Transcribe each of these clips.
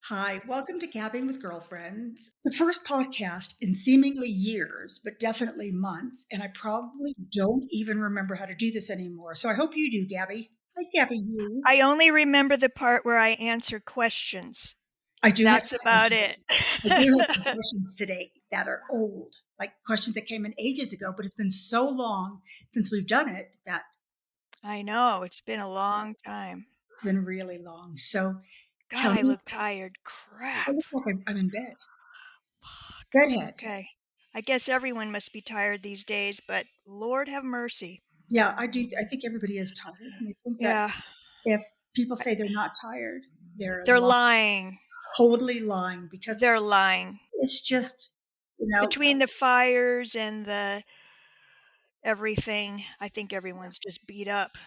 Hi, welcome to Gabbing with Girlfriends, the first podcast in seemingly years, but definitely months. And I probably don't even remember how to do this anymore. So I hope you do, Gabby. Hi, Gabi I Hughes. only remember the part where I answer questions. I do have That's some about questions. it. I do have some questions today that are old, like questions that came in ages ago, but it's been so long since we've done it that I know, it's been a long time. it's been really long. So God, tell I me, look tired. I Crap. look like I'm in bed. Fuck. Redhead. Okay. I guess everyone must be tired these days, but Lord have mercy. Yeah, I do. I think everybody is tired. And I think that Yeah, if people say they're not tired, they're they're lying. totally lying because They're lying. it's just, you know, Between the fires and the everything, I think everyone's just beat up.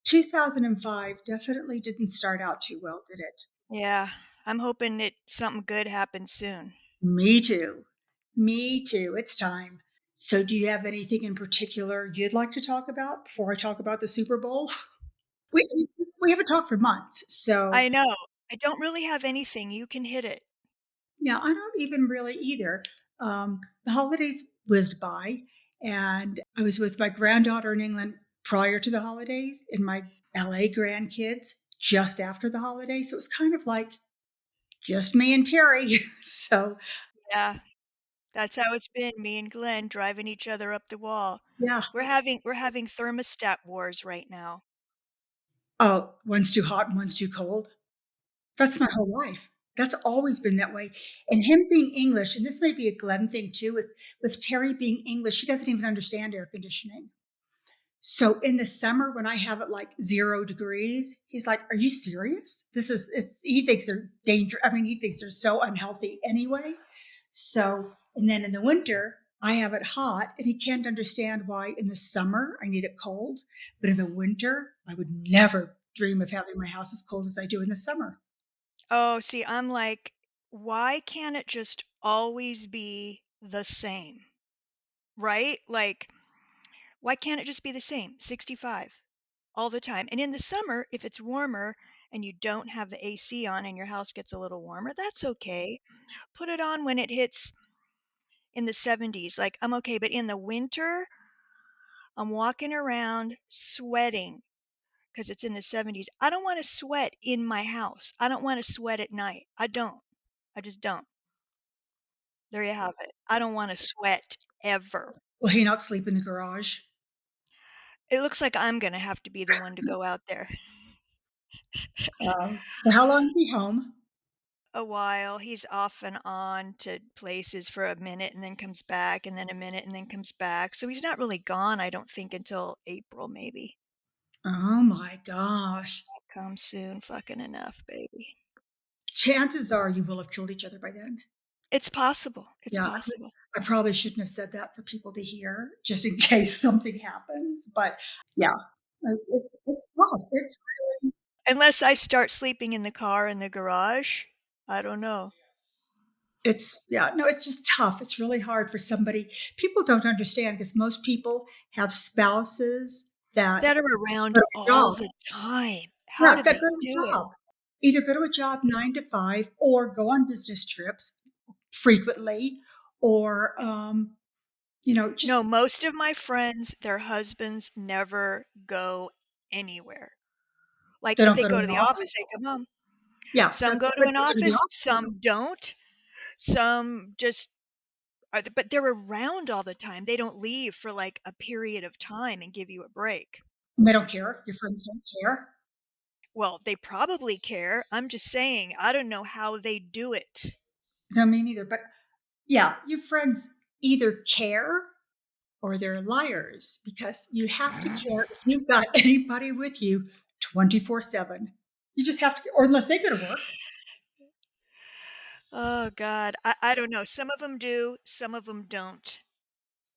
2005 definitely didn't start out too well, did it? Yeah, I'm hoping that something good happens soon. Me too. Me too. It's time. So, do you have anything in particular you'd like to talk about before I talk about the Super Bowl? We, we haven't talked for months. So, I know. I don't really have anything. You can hit it. yeah, I don't even really either. The holidays whizzed by, and I was with my granddaughter in England prior to the holidays, and my LA grandkids just after the holidays. So it was kind of like just me and Terry. So Yeah. That's how it's been, me and Glenn driving each other up the wall. yeah. We're having thermostat wars right now. Oh, one's too hot and one's too cold. That's my whole life. That's always been that way. And him being English, and this may be a Glenn thing too, with Terry being English, she doesn't even understand air conditioning. So in the summer, when I have it like 0 degrees, he's like, "Are you serious? He thinks they're dangerous. I mean, he thinks they're so unhealthy anyway." So, and then in the winter, I have it hot, and he can't understand why in the summer I need it cold, but in the winter, I would never dream of having my house as cold as I do in the summer. Oh, see, I'm like, why can't it just always be the same? Right? Like, why can't it just be the same? 65 all the time. And in the summer, if it's warmer and you don't have the AC on and your house gets a little warmer, that's okay. Put it on when it hits in the 70s. Like, I'm okay. But in the winter, I'm walking around sweating because it's in the 70s. I don't want to sweat in my house. I don't want to sweat at night. I don't. I just don't. There you have it. I don't want to sweat ever. Will he not sleep in the garage? It looks like I'm going to have to be the one to go out there. But how long is he home? A while. He's off and on to places for a minute and then comes back and then a minute and then comes back. So he's not really gone, I don't think, until April, maybe. Oh my gosh. Come soon, fucking enough, baby. Chances are you will have killed each other by then. It's possible. It's Yeah, possible. I probably shouldn't have said that for people to hear, just in case something happens. But yeah, it's tough. It's Unless I start sleeping in the car in the garage, I don't know. yeah, no, it's just tough. It's really hard for somebody. People don't understand because most people have spouses that That are around go to a all job. the time. How Yeah, do that they go to do a it? job. Either go to a job 9 to 5, or go on business trips frequently, or No, just most of my friends, their husbands never go anywhere. Like, they if don't they go to go an to the office, they office. come home. Yeah, Some that's go to but an they go to the office, office. some don't. Some just are, but they're around all the time. They don't leave for like a period of time and give you a break. And they don't care. Your friends don't care. Well, they probably care. I'm just saying, I don't know how they do it. No, me neither. But yeah, your friends either care or they're liars because you have to care if you've got anybody with you 24/7. You just have to, or unless they go to work. Oh God, I don't know. Some of them do, some of them don't,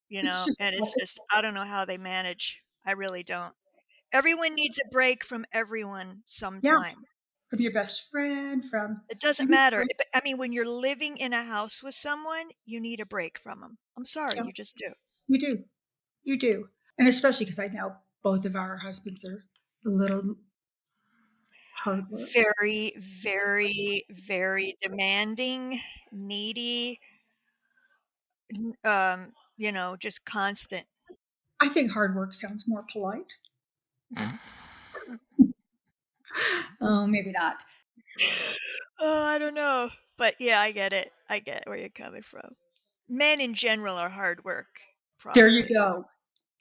It's just, and it's just, I don't know how they manage. I really don't. Everyone needs a break from everyone yeah, sometime. from your best friend, from It doesn't any matter. friend. But, I mean, when you're living in a house with someone, you need a break from them. I'm sorry, Yeah, you just do. you do. You do. And especially because I know both of our husbands are a little Hard work. Very, very, very demanding, needy, just constant. I think hard work sounds more polite. Oh, maybe not. Oh, I don't know. But yeah, I get it. I get where you're coming from. Men in general are hard work, There you probably. go.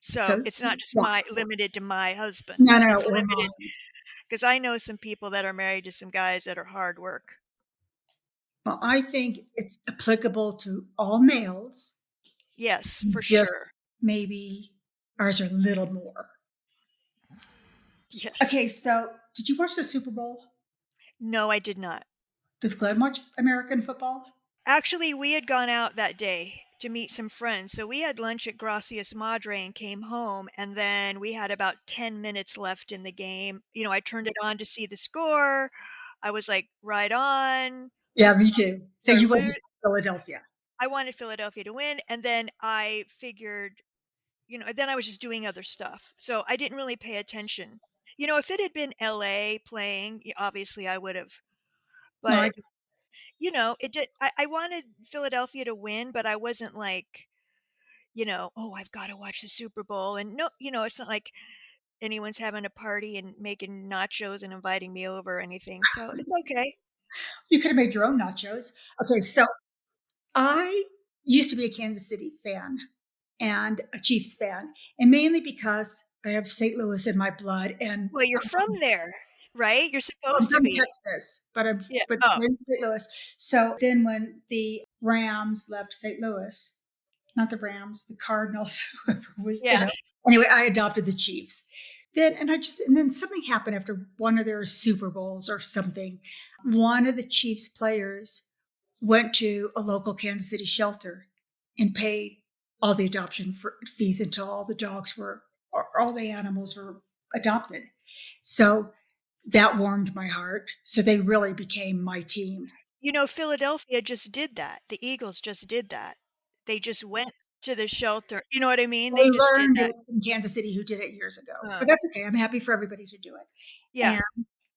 So So, it's not just yeah. my limited to my husband. No, no, no, It's or limited mine. because I know some people that are married to some guys that are hard work. Well, I think it's applicable to all males, Yes, for just sure. maybe ours are a little more. Yes. Okay, so did you watch the Super Bowl? No, I did not. Does Glenn watch American football? Actually, we had gone out that day to meet some friends. So we had lunch at Gracias Madre and came home, and then we had about 10 minutes left in the game. I turned it on to see the score. I was like, "Right on." Yeah, me too. So They're you went to lit Philadelphia. I wanted Philadelphia to win, and then I figured, then I was just doing other stuff. So I didn't really pay attention. If it had been LA playing, obviously I would have. No, I But, it did I wanted Philadelphia to win, but I wasn't like, "Oh, I've gotta watch the Super Bowl," and no, it's not like anyone's having a party and making nachos and inviting me over or anything, so it's okay. you could have made your own nachos. Okay, so I used to be a Kansas City fan and a Chiefs fan, and mainly because I have St. Louis in my blood, and Well, you're from there, right? You're I'm supposed to from be. Texas, Yeah. but Oh, in St. Louis. So then when the Rams left St. Louis, not the Rams, the Cardinals, whoever was, yeah. Anyway, I adopted the Chiefs. And then something happened after one of their Super Bowls or something. One of the Chiefs players went to a local Kansas City shelter and paid all the fees until all the dogs were, or all the animals were adopted. So that warmed my heart. So they really became my team. Philadelphia just did that. The Eagles just did that. They just went to the shelter. You know what I mean? They They just did learned that. it from Kansas City, who did it years ago. Uh, But that's okay. I'm happy for everybody to do it. yeah.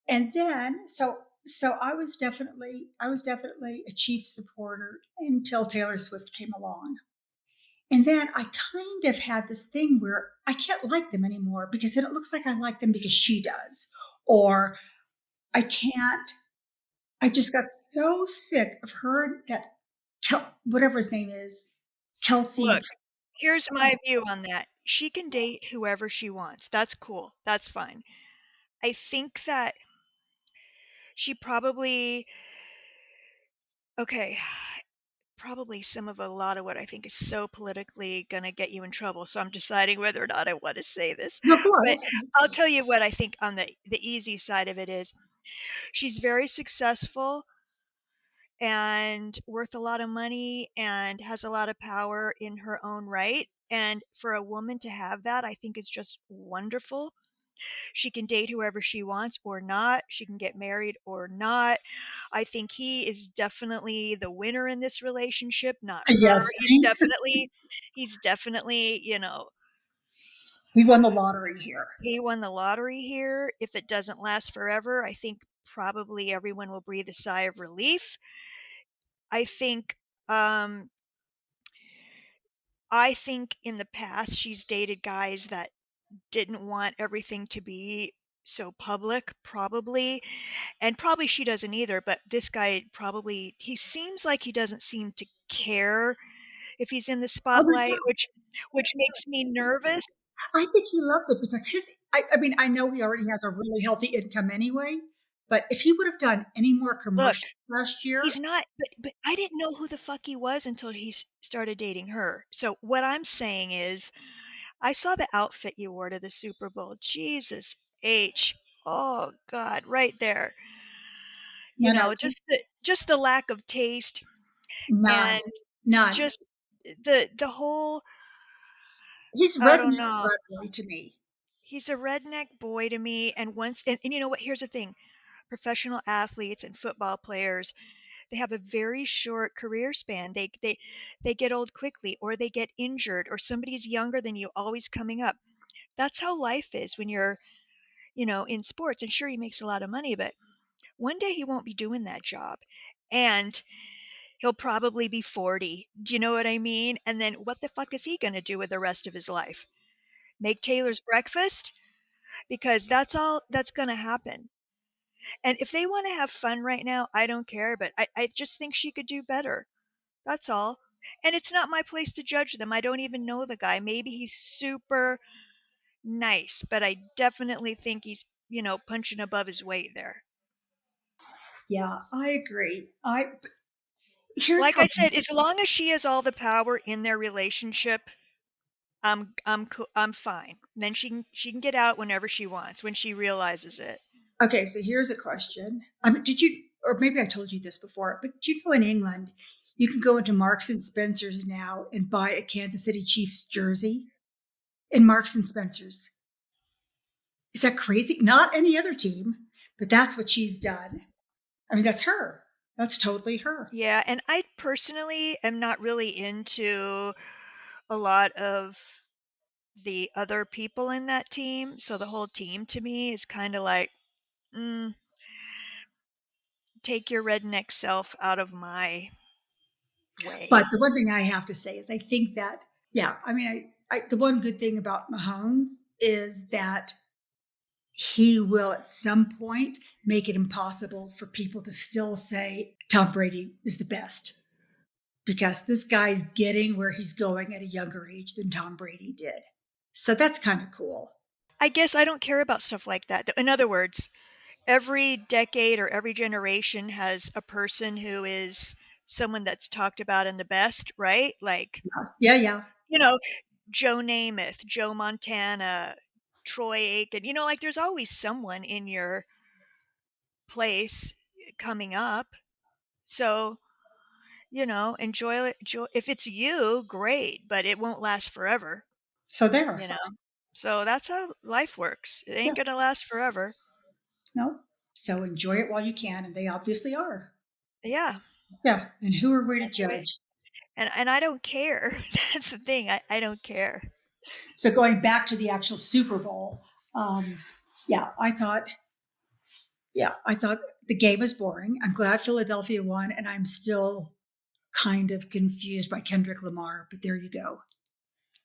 And then I was definitely a Chiefs supporter until Taylor Swift came along. And then I kind of had this thing where I can't like them anymore because then it looks like I like them because she does. Or I can't, I just got so sick of her, whatever his name is, Kelsey. Look, here's my view on that. She can date whoever she wants. That's cool. That's fine. I think that she probably okay, probably some of a lot of what I think is so politically gonna get you in trouble, so I'm deciding whether or not I wanna say this. No, go on. But It's fine. I'll tell you what I think on the easy side of it is, she's very successful and worth a lot of money and has a lot of power in her own right, and for a woman to have that, I think is just wonderful. She can date whoever she wants or not. She can get married or not. I think he is definitely the winner in this relationship, not her. Yes, He's definitely, we won the lottery here. he won the lottery here. If it doesn't last forever, I think probably everyone will breathe a sigh of relief. I think um I think in the past she's dated guys that didn't want everything to be so public, probably. And probably she doesn't either, but this guy probably he seems like he doesn't seem to care if he's in the Oh my spotlight, God. which makes me nervous. I think he loves it because I mean, I know he already has a really healthy income anyway, but if he would have done any more Look, commercials last year, he's not but I didn't know who the fuck he was until he started dating her. So what I'm saying is, I saw the outfit you wore to the Super Bowl. Jesus H. Oh God, right there. no, no, Just the lack of taste none, and none. just the whole He's I don't redneck know. Broadway to me. He's a redneck boy to me, and you know what? Here's the thing. Professional athletes and football players, they have a very short career span. They get old quickly or they get injured or somebody's younger than you always coming up. That's how life is when you're in sports. And sure, he makes a lot of money, but one day he won't be doing that job. And he'll probably be 40. Do you know what I mean? And then what the fuck is he going to do with the rest of his life? Make Taylor's breakfast? Because that's all that's going to happen. And if they want to have fun right now, I don't care, but I just think she could do better. That's all. And it's not my place to judge them. I don't even know the guy. Maybe he's super nice, but I definitely think he's, punching above his weight there. Yeah, I agree. Here's Like how I said, as long as she has all the power in their relationship, I'm fine. Then she can get out whenever she wants, when she realizes it. Okay, so here's a question. Did you, or maybe I told you this before, but do you know in England, you can go into Marks and Spencer's now and buy a Kansas City Chiefs jersey in Marks and Spencer's? Is that crazy? Not any other team, but that's what she's done. I mean, that's her. That's totally her. Yeah, and I personally am not really into a lot of the other people in that team, so the whole team to me is kind of like, mm, take your redneck self out of my But way. the one thing I have to say is I think that, yeah, I mean, the one good thing about Mahomes is that he will at some point make it impossible for people to still say Tom Brady is the best because this guy's getting where he's going at a younger age than Tom Brady did. So that's kind of cool. I guess I don't care about stuff like that. In other words, every decade or every generation has a person who is someone that's talked about in the best, right? Like, Yeah, yeah. you know, Joe Namath, Joe Montana, Troy Aiken. Like there's always someone in your place coming up. So, enjoy it. If it's you, great, but it won't last forever, So you there. know? So that's how life works. It Yeah. ain't going to last forever. No. So enjoy it while you can. And they obviously are. Yeah. Yeah. And who are we to Enjoy it. judge? And I don't care. That's the thing. I don't care. So going back to the actual Super Bowl, um, yeah, I thought the game was boring. I'm glad Philadelphia won, and I'm still kind of confused by Kendrick Lamar, but there you go.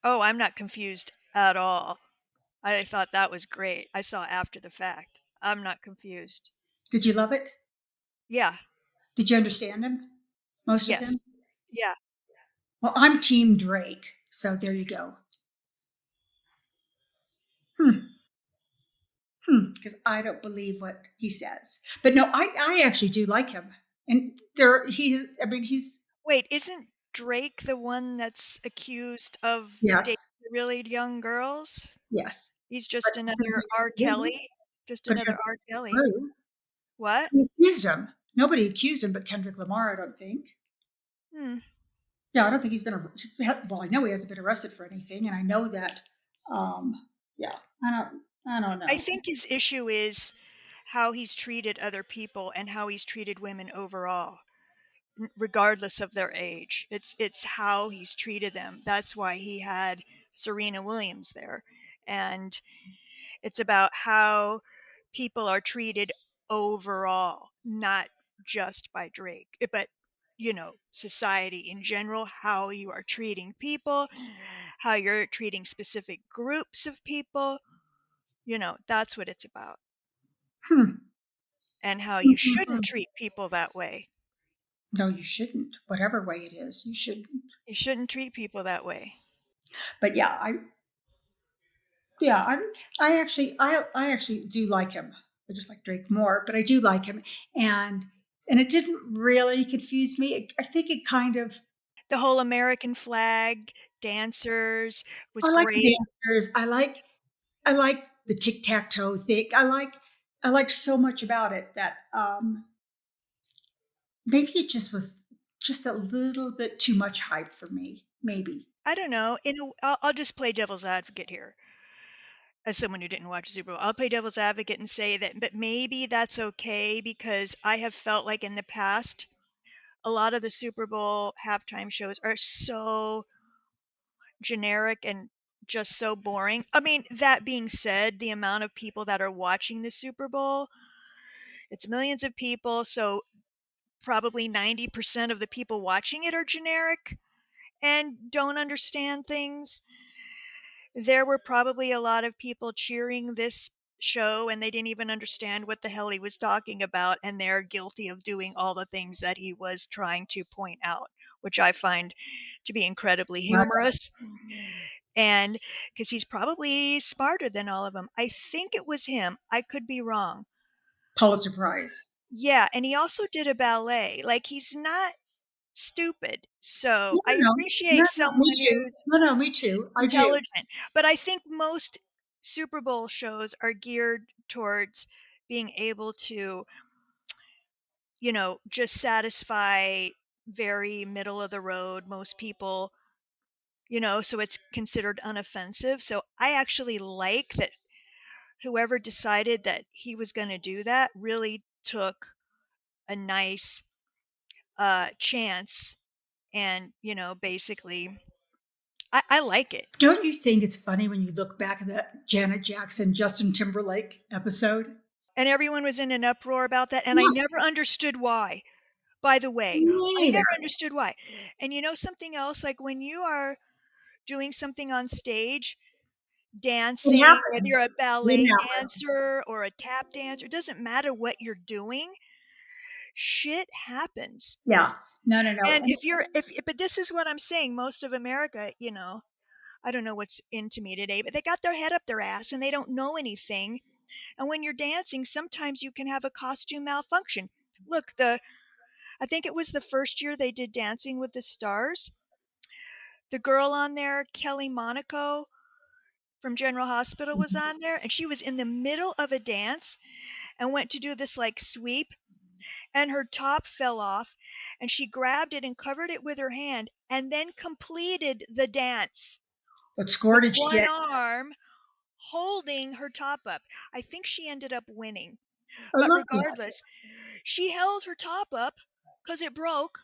Oh, I'm not confused at all. I thought that was great. I saw after the fact. I'm not confused. Did you love it? Yeah. Did you understand him? Most of Yes. him? Yeah. Well, I'm Team Drake, so there you go. Hmm. Because I don't believe what he says. But no, I actually do like him. And I mean, he's, Wait, isn't Drake the one that's accused of dating yes, really young girls? yes. He's But just it hasn't another R. been true. Kelly. Just But it another hasn't R. been Kelly. true. What? Who accused him? Nobody accused him but Kendrick Lamar, I don't think. Hmm. Yeah, I don't think he's been, well, I know he hasn't been arrested for anything. And I know that, yeah, I don't I know. think his issue is how he's treated other people and how he's treated women overall, regardless of their age. It's how he's treated them. That's why he had Serena Williams there. And it's about how people are treated overall, not just by Drake, but society in general, how you are treating people, how you're treating specific groups of people. That's what it's about, Hmm. and how you shouldn't Mhm. treat people that way. No, you shouldn't. Whatever way it is, you shouldn't. You shouldn't treat people that way. But yeah, yeah, I actually do like him. I just like Drake more, but I do like him, and it didn't really confuse me. I think it kind of. The whole American flag dancers was I like the great. dancers. I like the tic tac toe thing. I liked so much about it that maybe it just was just a little bit too much hype for me. Maybe. I don't know. I'll just play devil's advocate here. As someone who didn't watch the Super Bowl, I'll play devil's advocate and say that, but maybe that's okay because I have felt like in the past, a lot of the Super Bowl halftime shows are so generic and just so boring. I mean, that being said, the amount of people that are watching the Super Bowl, it's millions of people, so probably 90% of the people watching it are generic and don't understand things. There were probably a lot of people cheering this show and they didn't even understand what the hell he was talking about, and they're guilty of doing all the things that he was trying to point out, which I find to be incredibly Not humorous. And because he's probably smarter than all of them. I think it was him. I could be wrong. Pulitzer Prize. Yeah, and he also did a ballet. Like, he's not stupid. So No, I no, no. No, appreciate no, me someone too. who's No, no, me too. I do. intelligent. But I think most Super Bowl shows are geared towards being able to, just satisfy very middle of the road most people, so it's considered unoffensive. So I actually like that whoever decided that he was going to do that really took a nice chance and, basically, I like it. Don't you think it's funny when you look back at that Janet Jackson, Justin Timberlake episode? And everyone was in an uproar about that. And I Yes, never understood why, by the way. I me either. never understood why. And you know something else? Like when you are doing something on stage, It dancing, whether you're happens. a It ballet happens. dancer or a tap dancer, it doesn't matter what you're doing, shit happens. Yeah. No, no, no. And if you're if but this is what I'm saying, most of America, I don't know what's into me today, but they got their head up their ass and they don't know anything. And when you're dancing, sometimes you can have a costume malfunction. Look, I think it was the first year they did Dancing with the Stars. The girl on there, Kelly Monaco from General Hospital, was on there, and she was in the middle of a dance and went to do this like sweep, and her top fell off, and she grabbed it and covered it with her hand and then completed the dance What score with did she one get? arm holding her top up. I think she ended up winning. I But love that. regardless, she held her top up because it broke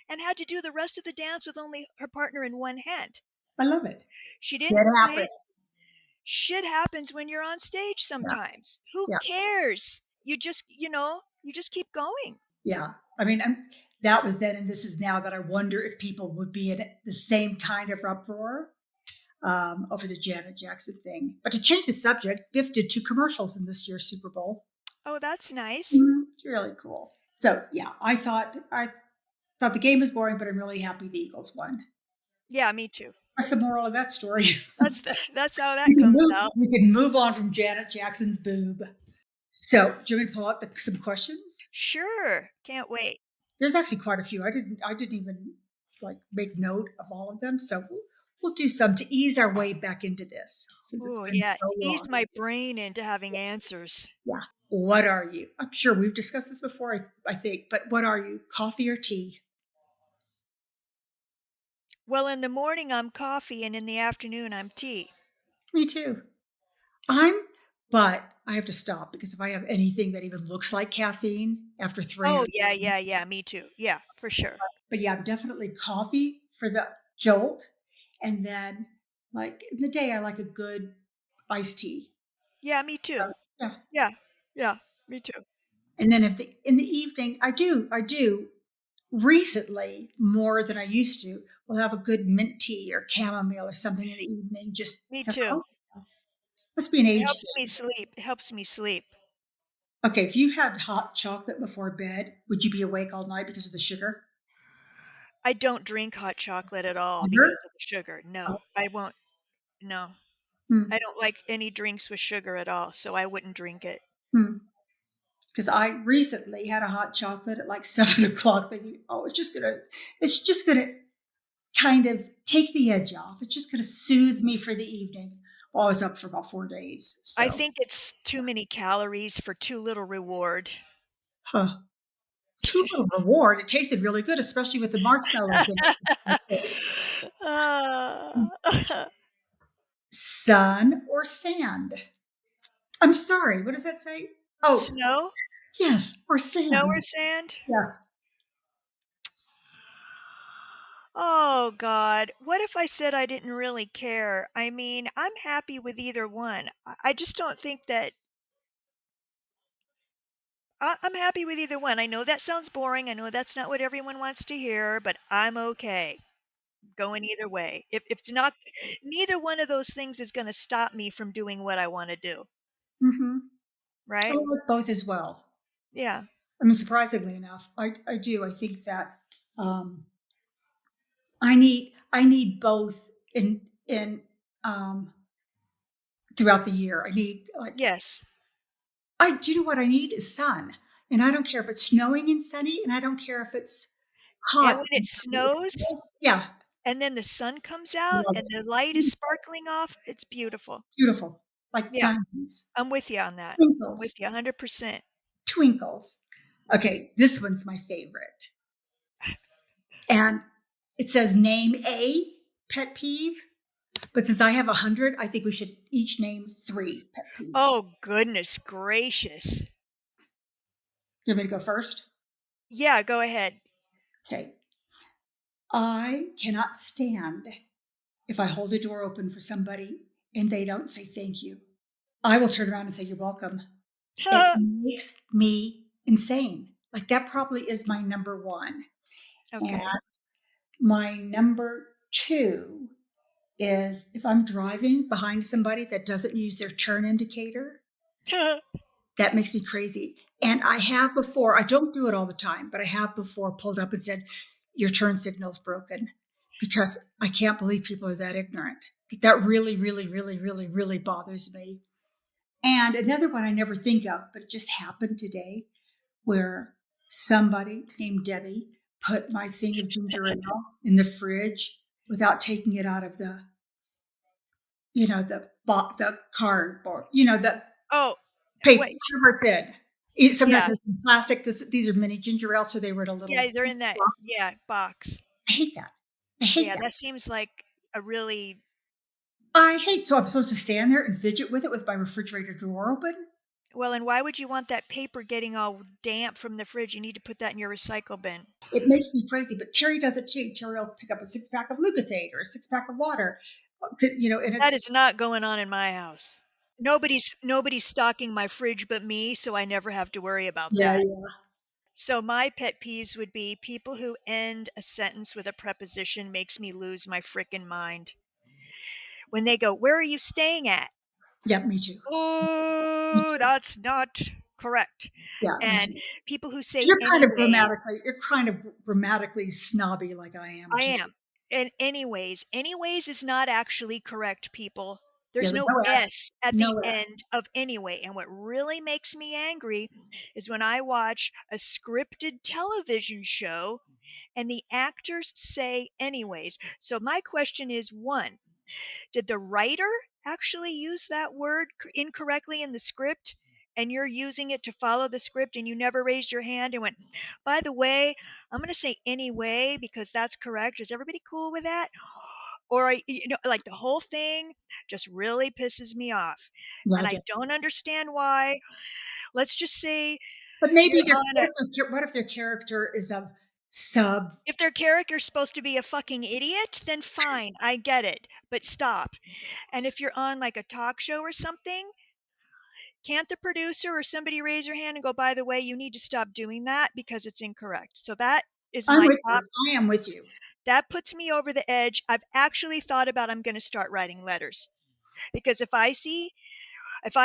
and had to do the rest of the dance with only her partner in one hand. I love it. She That didn't happens. quit. Shit happens when you're on stage Yeah. sometimes. Who Yeah. cares? You just keep going. Yeah. I mean, that was then, and this is now that I wonder if people would be in the same kind of uproar over the Janet Jackson thing. But to change the subject, Biff did 2 commercials in this year's Super Bowl. Oh, that's nice. It's really cool. So yeah, I thought the game was boring, but I'm really happy the Eagles won. Yeah, me too. What's the moral of that story? That's how that comes out. We can move on from Janet Jackson's boob. So, do you want me to pull out some questions? Sure. Can't wait. There's actually quite a few. I didn't even like make note of all of them. So we'll do some to ease our way back into this since it's Oh, been yeah. so Ease long. my brain into having answers. Yeah. What are you? I'm sure we've discussed this before, I think, but what are you? Coffee or tea? Well, in the morning I'm coffee and in the afternoon I'm tea. Me too. I'm, but I have to stop because if I have anything that even looks like caffeine after 3 Oh, a.m., yeah, yeah, yeah, me too. Yeah, for sure. but yeah, definitely coffee for the jolt. And then, like in the day, I like a good iced tea. Yeah, me too. Yeah. Yeah, yeah, me too. And then if in the evening, I do recently more than I used to. We'll have a good mint tea or chamomile or something in the evening, just Me because too. must be an It age helps me thing. sleep. It helps me sleep. Okay, if you had hot chocolate before bed, would you be awake all night because of the sugar? I don't drink hot chocolate at all Never? because of the sugar. Oh, No, I won't. No. hmm, I don't like any drinks with sugar at all, so I wouldn't drink it. hmm. Because I recently had a hot chocolate at like 7 o'clock, thinking, oh, it's just gonna kind of take the edge off. It's just gonna soothe me for the evening. Well, I was up for about 4 days, I so think it's too many calories for too little reward. huh. Too little reward. It tasted really good, especially with the marshmallows in it. Uh, Sun or sand? I'm sorry, what does that say? Oh, Snow? yes, or Snow or sand. sand? Yeah. Oh god, what if I said I didn't really care? I mean, I'm happy with either one. I just don't think that I'm happy with either one. I know that sounds boring. I know that's not what everyone wants to hear, but I'm okay going either way. If it's not, neither one of those things is gonna stop me from doing what I wanna do, Mhm. I right? like both as well. Yeah. I mean, surprisingly enough, I do. I think that um, I need both in um, throughout the year. I need like Yes. I do you know what I need is sun, and I don't care if it's snowing and sunny, and I don't care if it's And hot when and it sunny. It's snows yeah, and then the sun comes out love and it. the light is Beautiful, sparkling off, it's beautiful. beautiful, like Yeah, diamonds, I'm with you on that. I'm with twinkles, you 100%. twinkles. Okay, this one's my favorite, and it says name a pet peeve. But since I have 100, I think we should each name 3 pet peeves. Oh, goodness gracious. You want me to go first? Yeah, go ahead. Okay. I cannot stand if I hold a door open for somebody and they don't say thank you. I will turn around and say, "You're welcome." It makes me insane. Like that probably is my number 1. And Okay. my number 2 is if I'm driving behind somebody that doesn't use their turn indicator. That makes me crazy. And I have before, I don't do it all the time, but I have before pulled up and said, your turn signal's broken because I can't believe people are that ignorant. That really, really, really, really, really bothers me. And another one I never think of, but it just happened today where somebody named Debbie put my thing of ginger ale in the fridge without taking it out of the, the cardboard, the Oh, paper, wait. whatever it's in. Sometimes Yeah. it's in plastic. These are mini ginger ale, so they were in a Yeah, little they're in that, box. yeah, box. I hate that. I hate Yeah, that. that seems like a really So I'm supposed to stand there and fidget with it with my refrigerator door open? well, and why would you want that paper getting all damp from the fridge? You need to put that in your recycle bin. It makes me crazy, but Terry does it too. Terry will pick up a 6-pack of Lucasade or a 6-pack of water, and That it's is not going on in my house. Nobody's stocking my fridge but me, so I never have to worry about yeah, that. yeah. So my pet peeves would be people who end a sentence with a preposition makes me lose my frickin' mind. When they go, "Where are you staying at?" Yeah, me too. Me "Oh, too. that's not correct." Yeah, me And too. people who say anyways, You're kind of grammatically snobby like I am I too. am. And anyways is not actually correct, people. Yeah, There's the no no S. S at the No S. end of anyway. And what really makes me angry is when I watch a scripted television show and the actors say anyways. So my question is one, did the writer actually use that word incorrectly in the script? And you're using it to follow the script, and you never raised your hand and went, by the way, I'm going to say anyway because that's correct. Is everybody cool with that? Or, like the whole thing just really pisses me off. Yeah, I And I get don't understand why. Let's just say But you're maybe on a, what if their character is a sub if their character's supposed to be a fucking idiot, then fine, I get it. But stop. And if you're on like a talk show or something, can't the producer or somebody raise your hand and go, by the way, you need to stop doing that because it's incorrect? So that is I'm my with top. you. I am with you. That puts me over the edge. I've actually thought about I'm going to start writing letters because if I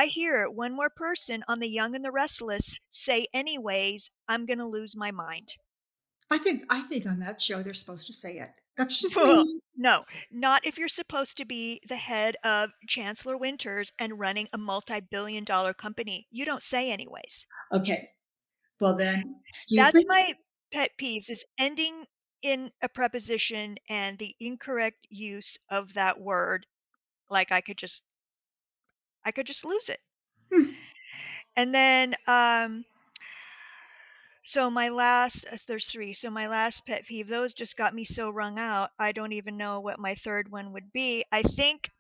hear one more person on The Young and the Restless say anyways, I'm going to lose my mind. I think on that show they're supposed to say it. That's just me. No, not if you're supposed to be the head of Chancellor Winters and running a multi-billion-dollar company. You don't say anyways. Okay. Well then, excuse me? That's my pet peeves is ending in a preposition and the incorrect use of that word. Like I could just lose it. Hmm. And then so my last there's 3. So my last pet peeve, those just got me so wrung out. I don't even know what my third one would be. I think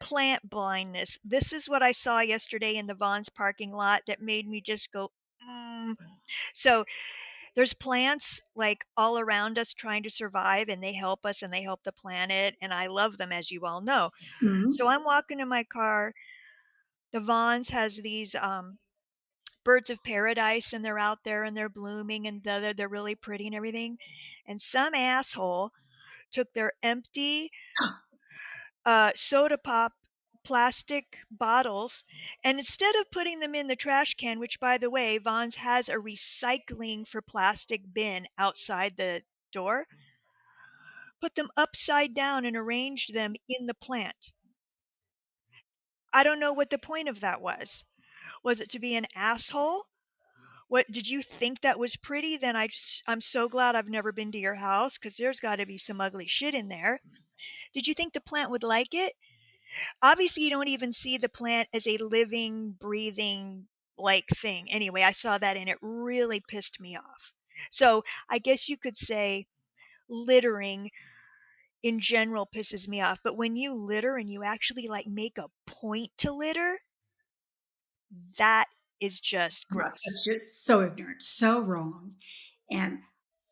plant blindness. This is what I saw yesterday in the Vons parking lot that made me just go, mm. So There's plants like all around us trying to survive, and they help us and they help the planet, and I love them, as you all know. Mhm. So I'm walking in my car. The Vons has these birds of paradise, and they're out there and they're blooming and they're really pretty and everything. And some asshole took their empty soda pop plastic bottles, and instead of putting them in the trash can, which by the way, Vaughn's has a recycling for plastic bin outside the door, put them upside down and arranged them in the plant. I don't know what the point of that was. Was it to be an asshole? What did you think that was pretty? Then I'm so glad I've never been to your house, because there's got to be some ugly shit in there. Did you think the plant would like it? Obviously, you don't even see the plant as a living, breathing like thing. Anyway, I saw that and it really pissed me off. So I guess you could say littering in general pisses me off. But when you litter and you actually like make a point to litter, that is just No, gross. that's just so ignorant, so wrong, and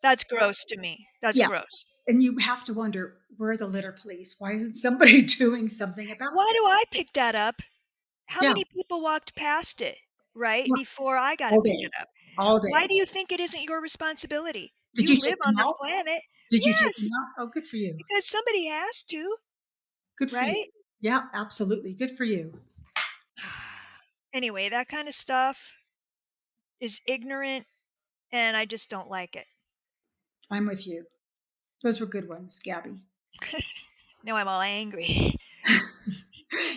That's gross to me. That's yeah, gross. and you have to wonder, where are the litter police? Why isn't somebody doing something about Why this? do I pick that up? How Yeah, many people walked past it, right, yeah, before I got to all pick day, it up? all Why day. do you think it isn't your responsibility? Did You you live take them on this out? planet. Did you take them Yes, out? Oh, good for you. because somebody has to, Good for you. right? Yeah, absolutely, good for you. Anyway, that kind of stuff is ignorant and I just don't like it. I'm with you. Those were good ones, Gabby. Now I'm all angry.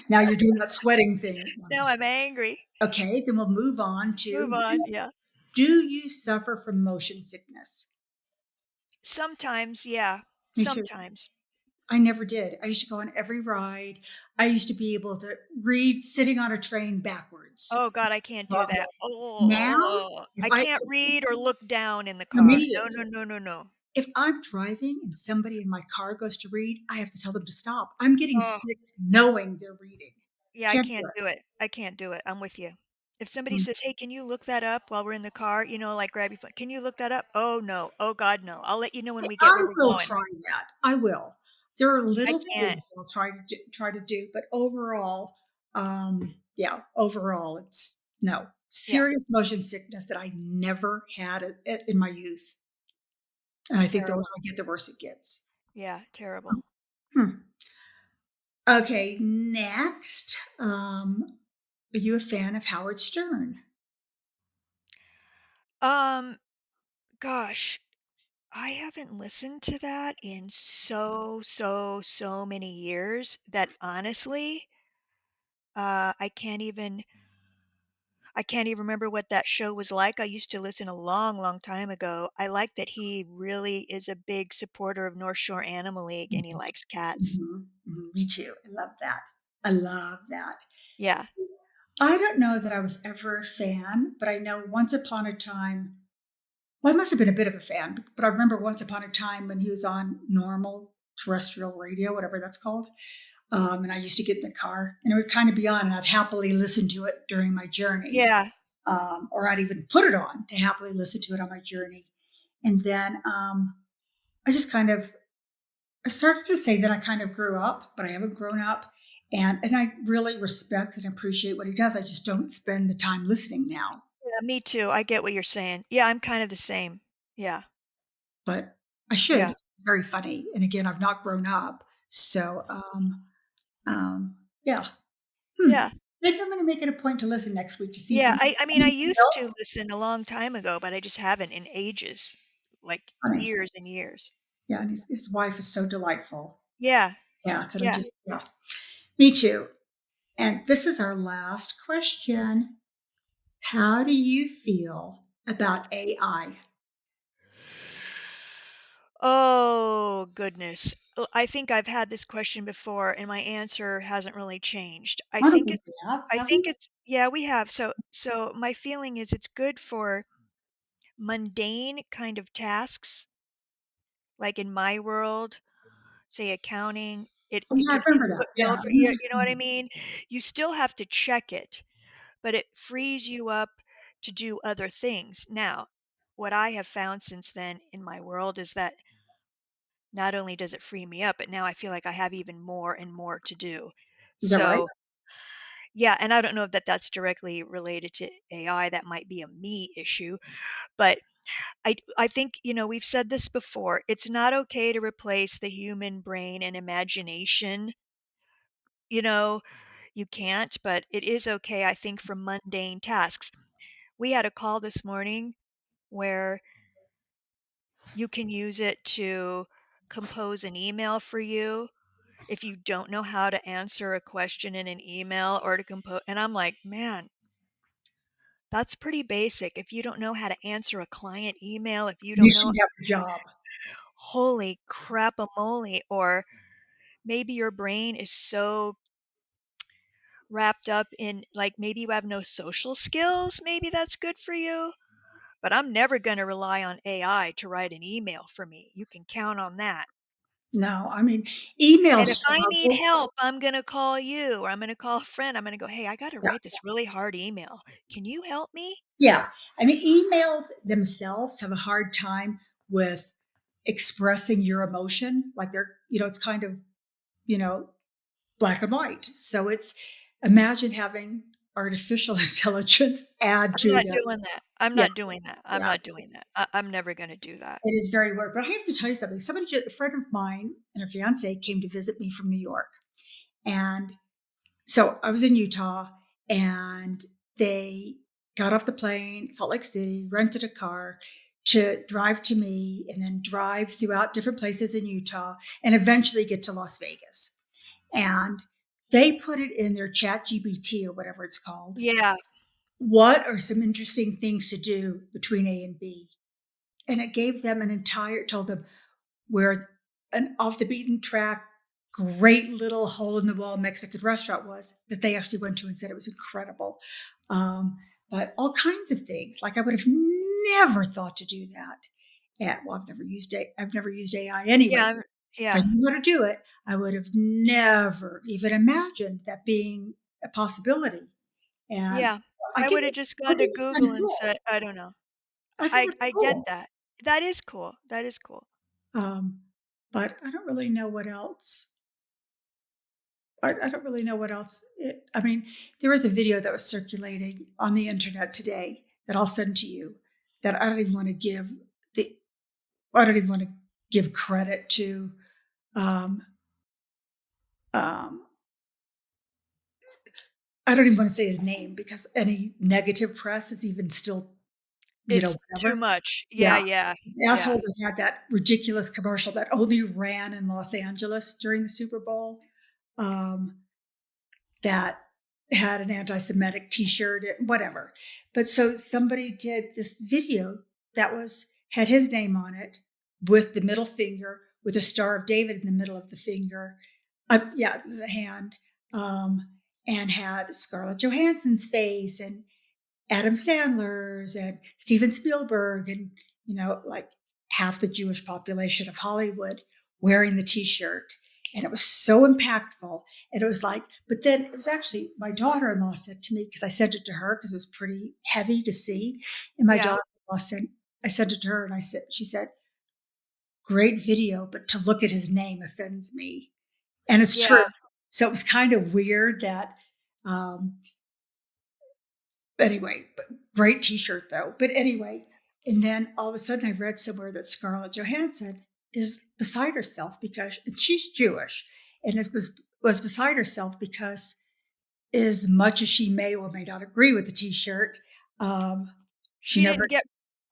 Now you're doing that sweating thing. No, I'm Now just I'm angry. okay, then we'll move on Move to on. Yeah. do you suffer from motion sickness? Sometimes, yeah. Me too. Sometimes. I never did. I used to go on every ride. I used to be able to read sitting on a train backwards. Oh God, I can't do Love that. it. Now, Oh, if I I can't read or look down in the no, me car. No, neither. no, no, no, no. If I'm driving and somebody in my car goes to read, I have to tell them to stop. I'm getting Oh, sick knowing they're reading. yeah, I Can't can't do it. do it. I can't do it. I'm with you. If somebody Mm. says, "Hey, can you look that up while we're in the car?" Like grab your phone. Can you look that up? Oh no. Oh God, no. I'll let you know when we get I where we're will going. try that. I will. There are I little can't. things I'll try to do, but overall, yeah, overall, it's no Yeah, serious motion sickness that I never had in my youth, and I think the older terrible. I get, the worse it gets. Yeah, terrible. Hmm. Okay, next, are you a fan of Howard Stern? Um, gosh, I haven't listened to that in so many years that honestly, I can't even remember what that show was like. I used to listen a long, long time ago. I like that he really is a big supporter of North Shore Animal League and he Mhm, likes cats. mhm, mhm, me too. I love that. I love that. Yeah. I don't know that I was ever a fan, but I know once upon a time, well, I must have been a bit of a fan, but I remember once upon a time when he was on normal terrestrial radio, whatever that's called. And I used to get in the car and it would kind of be on, and I'd happily listen to it during my journey. Yeah. Or I'd even put it on to happily listen to it on my journey. And then I just kind of I started to say that I kind of grew up, but I haven't grown up. And I really respect and appreciate what he does. I just don't spend the time listening now. Yeah, me too. I get what you're saying. Yeah, I'm kind of the same. Yeah. But I should. Yeah. It's very funny. And again, I've not grown up. So yeah. Hmm. Yeah. Maybe I'm gonna make it a point to listen next week to see if Yeah. he's I mean, I any used still. to listen a long time ago, but I just haven't in ages, like Funny. years and years. Yeah, and his wife is so delightful. Yeah. Yeah, so I Yeah. just yeah. Me too. And this is our last question. How do you feel about AI? Oh, goodness. I think I've had this question before and my answer hasn't really changed. I don't think we I have think we? it's yeah, we have. So my feeling is it's good for mundane kind of tasks, like in my world, say accounting. It Oh, it yeah, I could remember input that. Yeah, bill I for remember you you know what I saying mean? You still have to check it, but it frees you up to do other things. Now, what I have found since then in my world is that not only does it free me up, but now I feel like I have even more and more to do. Is that right? So, yeah, and I don't know if that's directly related to AI, that might be a me issue, but I think, we've said this before, it's not okay to replace the human brain and imagination, you know, you can't, but it is okay, I think, for mundane tasks. We had a call this morning where you can use it to compose an email for you if you don't know how to answer a question in an email or to compose, and I'm like, "Man, that's pretty basic. If you don't know how to answer a client email, if you You don't know, shouldn't have the job. holy crap-a-moly," or maybe your brain is so wrapped up in, like, maybe you have no social skills, maybe that's good for you, but I'm never gonna rely on AI to write an email for me. You can count on that. No, I mean, And emails if I need struggle. help, I'm gonna call you, or I'm gonna call a friend. I'm gonna go, "Hey, I gotta Yeah. write this really hard email. Can you help me?" Yeah. I mean, emails themselves have a hard time with expressing your emotion. Like it's kind of, you know, black and white. So it's imagine having artificial intelligence add I'm to not the, doing that. I'm yeah, not doing that. I'm yeah. not doing that. I'm never gonna do that. It is very weird. But I have to tell you something. A friend of mine and her fiance came to visit me from New York. And so I was in Utah and they got off the plane, Salt Lake City, rented a car to drive to me and then drive throughout different places in Utah and eventually get to Las Vegas. And they put it in their chat GBT or whatever it's called. Yeah, What are some interesting things to do between A and B? And it gave them told them where an off the beaten track, great little hole in the wall Mexican restaurant was that they actually went to and said it was incredible. Um, but all kinds of things. Like I would have never thought to do that. And well, I've never used AI yeah, anyway. If I yeah, knew how to do it, I would have never even imagined that being a possibility. And yeah. I I think would've just I gone to think it's kind Google of and cool. said I don't know. I think I it's I get cool. that. That is cool. That is cool. Um, but I don't really know what else. I don't really know what else. I mean, there is a video that was circulating on the internet today that I'll send to you that I don't even want to give the I don't even want to give credit to. Um, um, I don't even want to say his name because any negative press is even still, It's too whatever. much. Yeah, Yeah, yeah, the yeah. asshole that had that ridiculous commercial that only ran in Los Angeles during the Super Bowl. Um, that had an anti-Semitic T-shirt, whatever. But so somebody did this video that had his name on it with the middle finger, with a Star of David in the middle of the finger, yeah, the hand, um, and had Scarlett Johansson's face and Adam Sandler's and Steven Spielberg and, like half the Jewish population of Hollywood wearing the t-shirt. And it was so impactful. And it was like, but then it was actually my daughter-in-law said to me, because I sent it to her because it was pretty heavy to see. And my Yeah, daughter-in-law I sent it to her and she said, great video, but to look at his name offends me. And it's true. yeah. So it was kind of weird that um, anyway, great t-shirt though. But anyway, and then all of a sudden I read somewhere that Scarlett Johansson is beside herself because and she's Jewish and was beside herself because as much as she may or may not agree with the t-shirt, um, she She never didn't get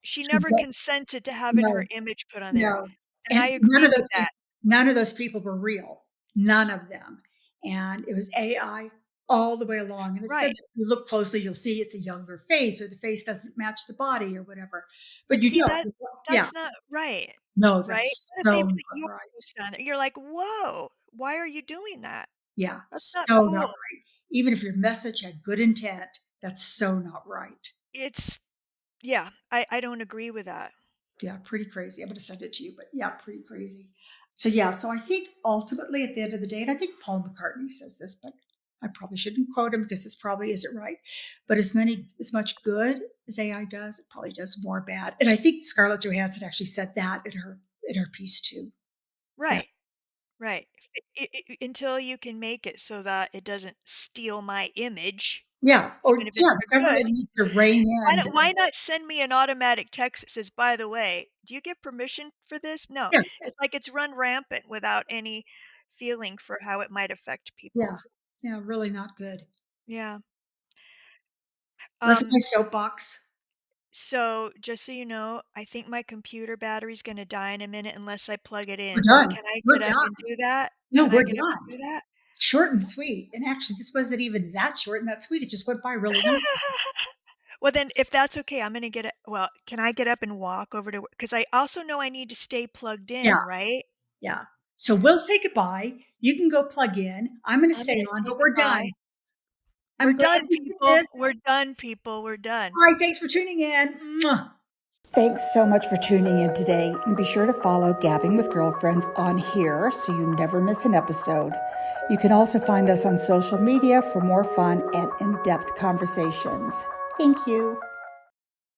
she she never consented to having her no image put on there, no, and I and agree with that. none of those people were real, none of them, and it was AI all the way along, and it said Right. that if you look closely, you'll see it's a younger face, or the face doesn't match the body or whatever, but But you see, don't. Yeah, that's not right, no, right? that's What if they so put not your right. face on there? You're like, "Whoa, why are you doing that? Yeah, That's not so not cool." right. Even if your message had good intent, that's so not right. It's yeah, I don't agree with that. Yeah, pretty crazy. I'm gonna send it to you, but yeah, pretty crazy. So yeah, so I think ultimately at the end of the day, and I think Paul McCartney says this, but I probably shouldn't quote him because this probably isn't right. But as much good as AI does, it probably does more bad. And I think Scarlett Johansson actually said that in her piece too. That Right. Right. Until you can make it so that it doesn't steal my image, yeah, even or if it's yeah, for the government good. needs to rein in. Why not send me an automatic text that says, "By the way, do you give permission for this?" No. Yeah, It's like it's run rampant without any feeling for how it might affect yeah, people. yeah, really not good. Yeah. That's Um, my soapbox. so just so you know, I think my computer battery's gonna die in a minute unless I plug it We're in. So done. can I We're get up and done. do that? No, Can I we're get up and done. do that? Short and sweet. And actually, this wasn't even that short and that sweet. It just went by really easy. Well, then, if that's okay, I'm gonna get it. Well, can I get up and walk over to? Because I also know I need to stay plugged Yeah, in, right? yeah. So we'll say goodbye. You can go plug in. I'm going to I'm stay gonna on, say but we're goodbye. done. We're I'm glad done, we did people. this. We're done, people. We're done. Hi, thanks for tuning in. Mwah. Thanks so much for tuning in today. And be sure to follow Gabbing with Girlfriends on here so you never miss an episode. You can also find us on social media for more fun and in depth conversations. Thank you.